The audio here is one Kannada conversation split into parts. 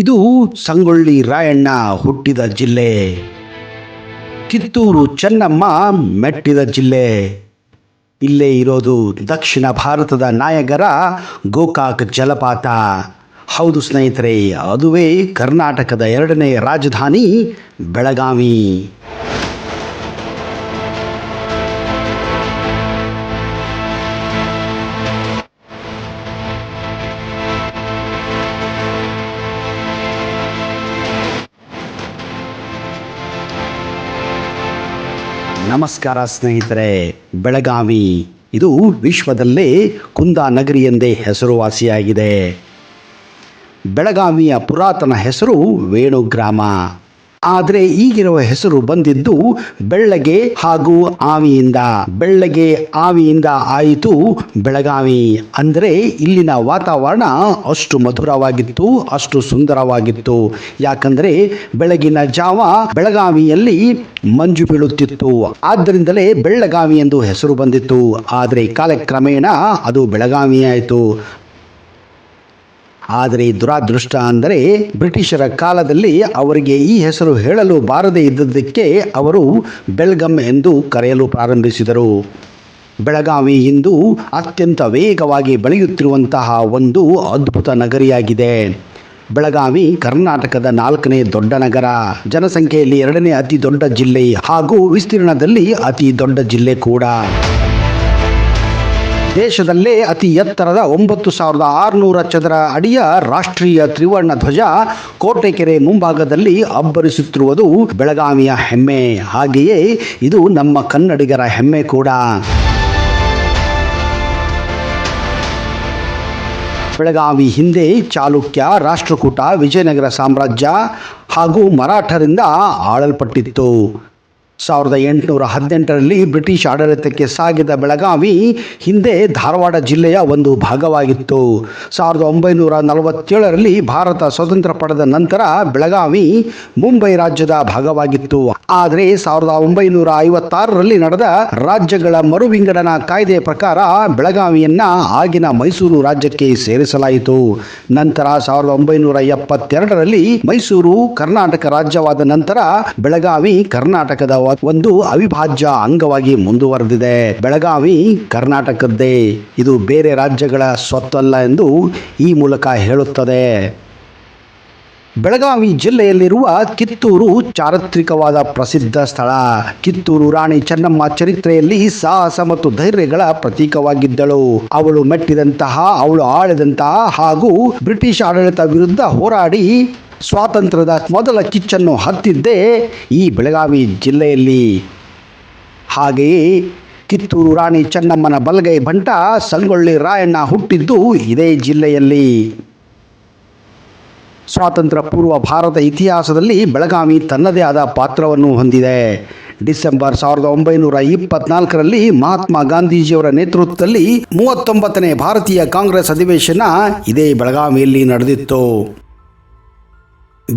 ಇದು ಸಂಗೊಳ್ಳಿ ರಾಯಣ್ಣ ಹುಟ್ಟಿದ ಜಿಲ್ಲೆ. ಕಿತ್ತೂರು ಚೆನ್ನಮ್ಮ ಮೆಟ್ಟಿದ ಜಿಲ್ಲೆ. ಇಲ್ಲೇ ಇರೋದು ದಕ್ಷಿಣ ಭಾರತದ ನಾಯಗರ ಗೋಕಾಕ್ ಜಲಪಾತ. ಹೌದು ಸ್ನೇಹಿತರೆ, ಅದುವೇ ಕರ್ನಾಟಕದ ಎರಡನೇ ರಾಜಧಾನಿ ಬೆಳಗಾವಿ. ನಮಸ್ಕಾರ ಸ್ನೇಹಿತರೆ. ಬೆಳಗಾವಿ ಇದು ವಿಶ್ವದಲ್ಲೇ ಕುಂದಾನಗರಿ ಎಂದೇ ಹೆಸರುವಾಸಿಯಾಗಿದೆ. ಬೆಳಗಾವಿಯ ಪುರಾತನ ಹೆಸರು ವೇಣುಗ್ರಾಮ. ಆದರೆ ಈಗಿರುವ ಹೆಸರು ಬಂದಿದ್ದು ಬೆಳ್ಳಗೆ ಹಾಗೂ ಆವಿಯಿಂದ. ಬೆಳ್ಳಗೆ ಆವಿಯಿಂದ ಆಯಿತು ಬೆಳಗಾವಿ. ಅಂದರೆ ಇಲ್ಲಿನ ವಾತಾವರಣ ಅಷ್ಟು ಮಧುರವಾಗಿತ್ತು, ಅಷ್ಟು ಸುಂದರವಾಗಿತ್ತು. ಯಾಕಂದರೆ ಬೆಳಗಿನ ಜಾವ ಬೆಳಗಾವಿಯಲ್ಲಿ ಮಂಜು ಬೀಳುತ್ತಿತ್ತು. ಆದ್ದರಿಂದಲೇ ಬೆಳ್ಳಗಾವಿ ಎಂದು ಹೆಸರು ಬಂದಿತ್ತು. ಆದರೆ ಕಾಲಕ್ರಮೇಣ ಅದು ಬೆಳಗಾವಿಯಾಯಿತು. ಆದರೆ ದುರಾದೃಷ್ಟ ಅಂದರೆ ಬ್ರಿಟಿಷರ ಕಾಲದಲ್ಲಿ ಅವರಿಗೆ ಈ ಹೆಸರು ಹೇಳಲು ಬಾರದೇ ಇದ್ದದ್ದಕ್ಕೆ ಅವರು ಬೆಲ್ಗಮ್ ಎಂದು ಕರೆಯಲು ಪ್ರಾರಂಭಿಸಿದರು. ಬೆಳಗಾವಿ ಇಂದು ಅತ್ಯಂತ ವೇಗವಾಗಿ ಬೆಳೆಯುತ್ತಿರುವಂತಹ ಒಂದು ಅದ್ಭುತ ನಗರಿಯಾಗಿದೆ. ಬೆಳಗಾವಿ ಕರ್ನಾಟಕದ 4ನೇ ದೊಡ್ಡ ನಗರ, ಜನಸಂಖ್ಯೆಯಲ್ಲಿ 2ನೇ ಅತಿ ದೊಡ್ಡ ಜಿಲ್ಲೆ ಹಾಗೂ ವಿಸ್ತೀರ್ಣದಲ್ಲಿ ಅತಿ ದೊಡ್ಡ ಜಿಲ್ಲೆ ಕೂಡ. ದೇಶದಲ್ಲೇ ಅತಿ ಎತ್ತರದ 9,600 ಚದರ ಅಡಿಯ ರಾಷ್ಟ್ರೀಯ ತ್ರಿವರ್ಣ ಧ್ವಜ ಕೋಟೆಕೆರೆ ಮುಂಭಾಗದಲ್ಲಿ ಅಬ್ಬರಿಸುತ್ತಿರುವುದು ಬೆಳಗಾವಿಯ ಹೆಮ್ಮೆ. ಹಾಗೆಯೇ ಇದು ನಮ್ಮ ಕನ್ನಡಿಗರ ಹೆಮ್ಮೆ ಕೂಡ. ಬೆಳಗಾವಿ ಹಿಂದೆ ಚಾಲುಕ್ಯ, ರಾಷ್ಟ್ರಕೂಟ, ವಿಜಯನಗರ ಸಾಮ್ರಾಜ್ಯ ಹಾಗೂ ಮರಾಠರಿಂದ ಆಳಲ್ಪಟ್ಟಿತ್ತು. 1818ರಲ್ಲಿ ಬ್ರಿಟಿಷ್ ಆಡಳಿತಕ್ಕೆ ಸಾಗಿದ ಬೆಳಗಾವಿ ಹಿಂದೆ ಧಾರವಾಡ ಜಿಲ್ಲೆಯ ಒಂದು ಭಾಗವಾಗಿತ್ತು. 1947ರಲ್ಲಿ ಭಾರತ ಸ್ವತಂತ್ರ ಪಡೆದ ನಂತರ ಬೆಳಗಾವಿ ಮುಂಬೈ ರಾಜ್ಯದ ಭಾಗವಾಗಿತ್ತು. ಆದರೆ 1956ರಲ್ಲಿ ನಡೆದ ರಾಜ್ಯಗಳ ಮರುವಿಂಗಡಣಾ ಕಾಯ್ದೆ ಪ್ರಕಾರ ಬೆಳಗಾವಿಯನ್ನ ಆಗಿನ ಮೈಸೂರು ರಾಜ್ಯಕ್ಕೆ ಸೇರಿಸಲಾಯಿತು. ನಂತರ 1972ರಲ್ಲಿ ಮೈಸೂರು ಕರ್ನಾಟಕ ರಾಜ್ಯವಾದ ನಂತರ ಬೆಳಗಾವಿ ಕರ್ನಾಟಕದ ಒಂದು ಅವಿಭಾಜ್ಯ ಅಂಗವಾಗಿ ಮುಂದುವರೆದಿದೆ. ಬೆಳಗಾವಿ ಕರ್ನಾಟಕದ್ದೇ, ಇದು ಬೇರೆ ರಾಜ್ಯಗಳ ಸ್ವತ್ತಲ್ಲ ಎಂದು ಈ ಮೂಲಕ ಹೇಳುತ್ತದೆ. ಬೆಳಗಾವಿ ಜಿಲ್ಲೆಯಲ್ಲಿರುವ ಕಿತ್ತೂರು ಚಾರಿತ್ರಿಕವಾದ ಪ್ರಸಿದ್ಧ ಸ್ಥಳ. ಕಿತ್ತೂರು ರಾಣಿ ಚೆನ್ನಮ್ಮ ಚರಿತ್ರೆಯಲ್ಲಿ ಸಾಹಸ ಮತ್ತು ಧೈರ್ಯಗಳ ಪ್ರತೀಕವಾಗಿದ್ದಳು. ಅವಳು ಮೆಟ್ಟಿದಂತಹ, ಅವಳು ಆಳಿದಂತಹ ಹಾಗೂ ಬ್ರಿಟಿಷ್ ಆಡಳಿತ ವಿರುದ್ಧ ಹೋರಾಡಿ ಸ್ವಾತಂತ್ರ್ಯದ ಮೊದಲ ಕಿಚ್ಚನ್ನು ಹತ್ತಿದ್ದೇ ಈ ಬೆಳಗಾವಿ ಜಿಲ್ಲೆಯಲ್ಲಿ. ಹಾಗೆಯೇ ಕಿತ್ತೂರು ರಾಣಿ ಚೆನ್ನಮ್ಮನ ಬಲಗೈ ಬಂಟ ಸಂಗೊಳ್ಳಿ ರಾಯಣ್ಣ ಹುಟ್ಟಿದ್ದು ಇದೇ ಜಿಲ್ಲೆಯಲ್ಲಿ. ಸ್ವಾತಂತ್ರ್ಯ ಪೂರ್ವ ಭಾರತ ಇತಿಹಾಸದಲ್ಲಿ ಬೆಳಗಾವಿ ತನ್ನದೇ ಆದ ಪಾತ್ರವನ್ನು ಹೊಂದಿದೆ. ಡಿಸೆಂಬರ್ 1924ರಲ್ಲಿ ಮಹಾತ್ಮ ಗಾಂಧೀಜಿಯವರ ನೇತೃತ್ವದಲ್ಲಿ 39ನೇ ಭಾರತೀಯ ಕಾಂಗ್ರೆಸ್ ಅಧಿವೇಶನ ಇದೇ ಬೆಳಗಾವಿಯಲ್ಲಿ ನಡೆದಿತ್ತು.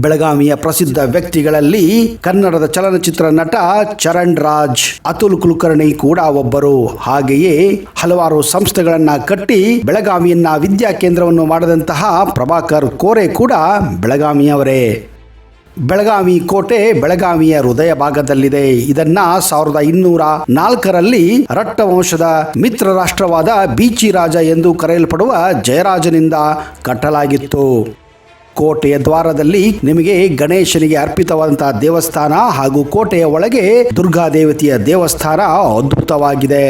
ಬೆಳಗಾವಿಯ ಪ್ರಸಿದ್ಧ ವ್ಯಕ್ತಿಗಳಲ್ಲಿ ಕನ್ನಡದ ಚಲನಚಿತ್ರ ನಟ ಚರಣ್ ರಾಜ್, ಅತುಲ್ ಕುಲಕರ್ಣಿ ಕೂಡ ಒಬ್ಬರು. ಹಾಗೆಯೇ ಹಲವಾರು ಸಂಸ್ಥೆಗಳನ್ನ ಕಟ್ಟಿ ಬೆಳಗಾವಿಯನ್ನ ವಿದ್ಯಾ ಕೇಂದ್ರವನ್ನು ಮಾಡಿದಂತಹ ಪ್ರಭಾಕರ್ ಕೋರೆ ಕೂಡ ಬೆಳಗಾವಿಯವರೇ. ಬೆಳಗಾವಿ ಕೋಟೆ ಬೆಳಗಾವಿಯ ಹೃದಯ ಭಾಗದಲ್ಲಿದೆ. ಇದನ್ನ 1204ರಲ್ಲಿ ರಟ್ಟ ವಂಶದ ಮಿತ್ರ ರಾಷ್ಟ್ರವಾದ ಬೀಚಿ ರಾಜ ಎಂದು ಕರೆಯಲ್ಪಡುವ ಜಯರಾಜನಿಂದ ಕಟ್ಟಲಾಗಿತ್ತು. ಕೋಟೆಯ ದ್ವಾರದಲ್ಲಿ ನಿಮಗೆ ಗಣೇಶನಿಗೆ ಅರ್ಪಿತವಾದಂತಹ ದೇವಸ್ಥಾನ ಹಾಗೂ ಕೋಟೆಯ ಒಳಗೆ ದುರ್ಗಾದೇವತೆಯ ದೇವಸ್ಥಾನ ಅದ್ಭುತವಾಗಿದೆ.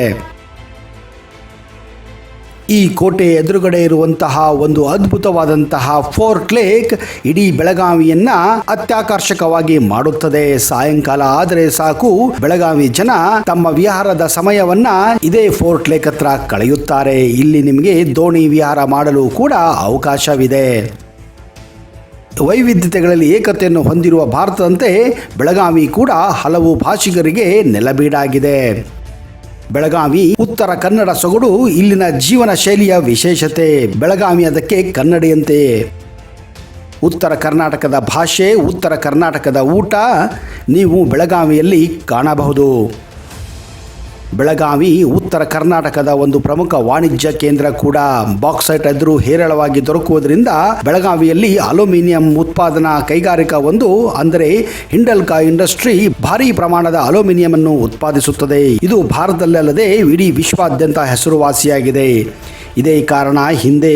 ಈ ಕೋಟೆ ಎದುರುಗಡೆ ಇರುವಂತಹ ಒಂದು ಅದ್ಭುತವಾದಂತಹ ಫೋರ್ಟ್ ಲೇಕ್ ಇಡೀ ಬೆಳಗಾವಿಯನ್ನ ಅತ್ಯಾಕರ್ಷಕವಾಗಿ ಮಾಡುತ್ತದೆ. ಸಾಯಂಕಾಲ ಆದರೆ ಸಾಕು ಬೆಳಗಾವಿ ಜನ ತಮ್ಮ ವಿಹಾರದ ಸಮಯವನ್ನ ಇದೇ ಫೋರ್ಟ್ ಲೇಕ್ ಹತ್ರ ಕಳೆಯುತ್ತಾರೆ. ಇಲ್ಲಿ ನಿಮಗೆ ದೋಣಿ ವಿಹಾರ ಮಾಡಲು ಕೂಡ ಅವಕಾಶವಿದೆ. ವೈವಿಧ್ಯತೆಗಳಲ್ಲಿ ಏಕತೆಯನ್ನು ಹೊಂದಿರುವ ಭಾರತದಂತೆ ಬೆಳಗಾವಿ ಕೂಡ ಹಲವು ಭಾಷಿಗರಿಗೆ ನೆಲಬೀಡಾಗಿದೆ. ಬೆಳಗಾವಿ ಉತ್ತರ ಕನ್ನಡ ಸೊಗಡು ಇಲ್ಲಿನ ಜೀವನ ಶೈಲಿಯ ವಿಶೇಷತೆ. ಬೆಳಗಾವಿ ಅದಕ್ಕೆ ಕನ್ನಡಿಯಂತೆ. ಉತ್ತರ ಕರ್ನಾಟಕದ ಭಾಷೆ, ಉತ್ತರ ಕರ್ನಾಟಕದ ಊಟ ನೀವು ಬೆಳಗಾವಿಯಲ್ಲಿ ಕಾಣಬಹುದು. ಬೆಳಗಾವಿ ಉತ್ತರ ಕರ್ನಾಟಕದ ಒಂದು ಪ್ರಮುಖ ವಾಣಿಜ್ಯ ಕೇಂದ್ರ ಕೂಡ. ಬಾಕ್ಸೈಟ್ ಎದುರು ಹೇರಳವಾಗಿ ದೊರಕುವುದರಿಂದ ಬೆಳಗಾವಿಯಲ್ಲಿ ಅಲ್ಯೂಮಿನಿಯಂ ಉತ್ಪಾದನಾ ಕೈಗಾರಿಕಾ ಒಂದು ಅಂದರೆ ಹಿಂಡಲ್ಕಾ ಇಂಡಸ್ಟ್ರಿ ಭಾರಿ ಪ್ರಮಾಣದ ಅಲ್ಯೂಮಿನಿಯಂ ಅನ್ನು ಉತ್ಪಾದಿಸುತ್ತದೆ. ಇದು ಭಾರತದಲ್ಲದೆ ಇಡೀ ವಿಶ್ವಾದ್ಯಂತ ಹೆಸರುವಾಸಿಯಾಗಿದೆ. ಇದೇ ಕಾರಣ ಹಿಂದೆ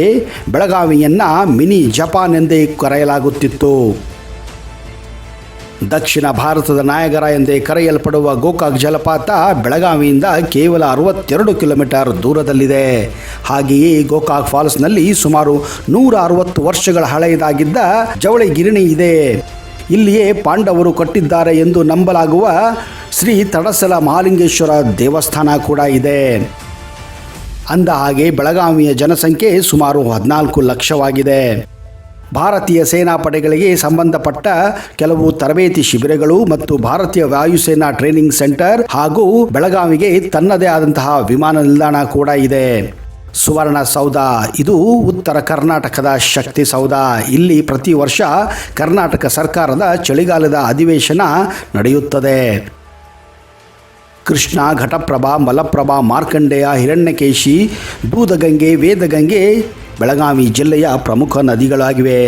ಬೆಳಗಾವಿಯನ್ನ ಮಿನಿ ಜಪಾನ್ ಎಂದೇ ಕರೆಯಲಾಗುತ್ತಿತ್ತು. ದಕ್ಷಿಣ ಭಾರತದ ನಾಯಗರ ಎಂದೇ ಕರೆಯಲ್ಪಡುವ ಗೋಕಾಕ್ ಜಲಪಾತ ಬೆಳಗಾವಿಯಿಂದ ಕೇವಲ 62 ಕಿಲೋಮೀಟರ್ ದೂರದಲ್ಲಿದೆ. ಹಾಗೆಯೇ ಗೋಕಾಕ್ ಫಾಲ್ಸ್ನಲ್ಲಿ ಸುಮಾರು 160 ವರ್ಷಗಳ ಹಳೆಯದಾಗಿದ್ದ ಜವಳಿ ಗಿರಣಿ ಇದೆ. ಇಲ್ಲಿಯೇ ಪಾಂಡವರು ಕಟ್ಟಿದ್ದಾರೆ ಎಂದು ನಂಬಲಾಗುವ ಶ್ರೀ ತಡಸಲ ಮಹಾಲಿಂಗೇಶ್ವರ ದೇವಸ್ಥಾನ ಕೂಡ ಇದೆ. ಅಂದ ಹಾಗೆ ಬೆಳಗಾವಿಯ ಜನಸಂಖ್ಯೆ ಸುಮಾರು 14 ಲಕ್ಷವಾಗಿದೆ. ಭಾರತೀಯ ಸೇನಾಪಡೆಗಳಿಗೆ ಸಂಬಂಧಪಟ್ಟ ಕೆಲವು ತರಬೇತಿ ಶಿಬಿರಗಳು ಮತ್ತು ಭಾರತೀಯ ವಾಯುಸೇನಾ ಟ್ರೈನಿಂಗ್ ಸೆಂಟರ್ ಹಾಗೂ ಬೆಳಗಾವಿಗೆ ತನ್ನದೇ ಆದಂತಹ ವಿಮಾನ ನಿಲ್ದಾಣ ಕೂಡ ಇದೆ. ಸುವರ್ಣ ಸೌಧ ಇದು ಉತ್ತರ ಕರ್ನಾಟಕದ ಶಕ್ತಿ ಸೌಧ. ಇಲ್ಲಿ ಪ್ರತಿ ವರ್ಷ ಕರ್ನಾಟಕ ಸರ್ಕಾರದ ಚಳಿಗಾಲದ ಅಧಿವೇಶನ ನಡೆಯುತ್ತದೆ. ಕೃಷ್ಣ, ಘಟಪ್ರಭಾ, ಮಲಪ್ರಭಾ, ಮಾರ್ಕಂಡೇಯ, ಹಿರಣ್ಯಕೇಶಿ, ದೂದಗಂಗೆ, ವೇದಗಂಗೆ ಬೆಳಗಾವಿ ಜಿಲ್ಲೆಯ ಪ್ರಮುಖ ನದಿಗಳಾಗಿವೆ.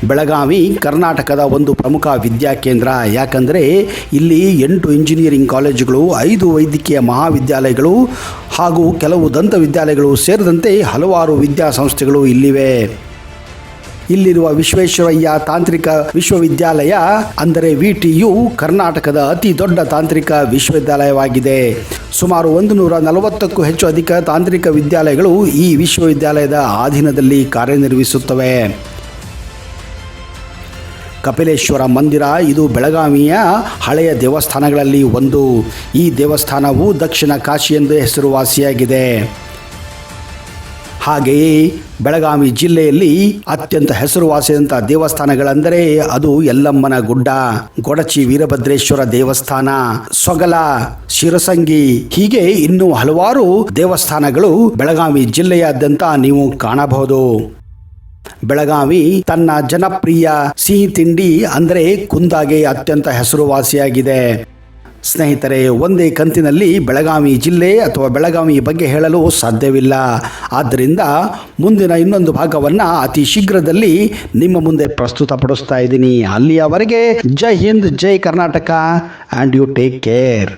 ಬೆಳಗಾವಿ ಕರ್ನಾಟಕದ ಒಂದು ಪ್ರಮುಖ ವಿದ್ಯಾಕೇಂದ್ರ. ಯಾಕಂದರೆ ಇಲ್ಲಿ 8 ಇಂಜಿನಿಯರಿಂಗ್ ಕಾಲೇಜುಗಳು, 5 ವೈದ್ಯಕೀಯ ಮಹಾವಿದ್ಯಾಲಯಗಳು ಹಾಗೂ ಕೆಲವು ದಂತ ವಿದ್ಯಾಲಯಗಳು ಸೇರಿದಂತೆ ಹಲವಾರು ವಿದ್ಯಾಸಂಸ್ಥೆಗಳು ಇಲ್ಲಿವೆ. ಇಲ್ಲಿರುವ ವಿಶ್ವೇಶ್ವರಯ್ಯ ತಾಂತ್ರಿಕ ವಿಶ್ವವಿದ್ಯಾಲಯ ಅಂದರೆ VTU ಕರ್ನಾಟಕದ ಅತಿ ದೊಡ್ಡ ತಾಂತ್ರಿಕ ವಿಶ್ವವಿದ್ಯಾಲಯವಾಗಿದೆ. ಸುಮಾರು 140ಕ್ಕೂ ಹೆಚ್ಚು ಅಧಿಕ ತಾಂತ್ರಿಕ ವಿದ್ಯಾಲಯಗಳು ಈ ವಿಶ್ವವಿದ್ಯಾಲಯದ ಅಧೀನದಲ್ಲಿ ಕಾರ್ಯನಿರ್ವಹಿಸುತ್ತವೆ. ಕಪಿಲೇಶ್ವರ ಮಂದಿರ ಇದು ಬೆಳಗಾವಿಯ ಹಳೆಯ ದೇವಸ್ಥಾನಗಳಲ್ಲಿ ಒಂದು. ಈ ದೇವಸ್ಥಾನವು ದಕ್ಷಿಣ ಕಾಶಿ ಎಂದು ಹೆಸರುವಾಸಿಯಾಗಿದೆ. ಹಾಗೆಯೇ ಬೆಳಗಾವಿ ಜಿಲ್ಲೆಯಲ್ಲಿ ಅತ್ಯಂತ ಹೆಸರುವಾಸಿಯಾದಂಥ ದೇವಸ್ಥಾನಗಳೆಂದರೆ ಅದು ಯಲ್ಲಮ್ಮನ ಗುಡ್ಡ, ಗೊಡಚಿ ವೀರಭದ್ರೇಶ್ವರ ದೇವಸ್ಥಾನ, ಸೊಗಲ, ಶಿರಸಂಗಿ, ಹೀಗೆ ಇನ್ನೂ ಹಲವಾರು ದೇವಸ್ಥಾನಗಳು ಬೆಳಗಾವಿ ಜಿಲ್ಲೆಯಾದ್ಯಂತ ನೀವು ಕಾಣಬಹುದು. ಬೆಳಗಾವಿ ತನ್ನ ಜನಪ್ರಿಯ ಸಿಹಿ ತಿಂಡಿ ಅಂದರೆ ಕುಂದಾಗೆ ಅತ್ಯಂತ ಹೆಸರುವಾಸಿಯಾಗಿದೆ. ಸ್ನೇಹಿತರೆ, ಒಂದೇ ಕಂತಿನಲ್ಲಿ ಬೆಳಗಾವಿ ಜಿಲ್ಲೆ ಅಥವಾ ಬೆಳಗಾವಿ ಬಗ್ಗೆ ಹೇಳಲು ಸಾಧ್ಯವಿಲ್ಲ. ಆದ್ದರಿಂದ ಮುಂದಿನ ಇನ್ನೊಂದು ಭಾಗವನ್ನು ಅತಿ ಶೀಘ್ರದಲ್ಲಿ ನಿಮ್ಮ ಮುಂದೆ ಪ್ರಸ್ತುತಪಡಿಸ್ತಾ ಇದ್ದೀನಿ. ಅಲ್ಲಿಯವರೆಗೆ ಜೈ ಹಿಂದ್, ಜೈ Karnataka, and you take care.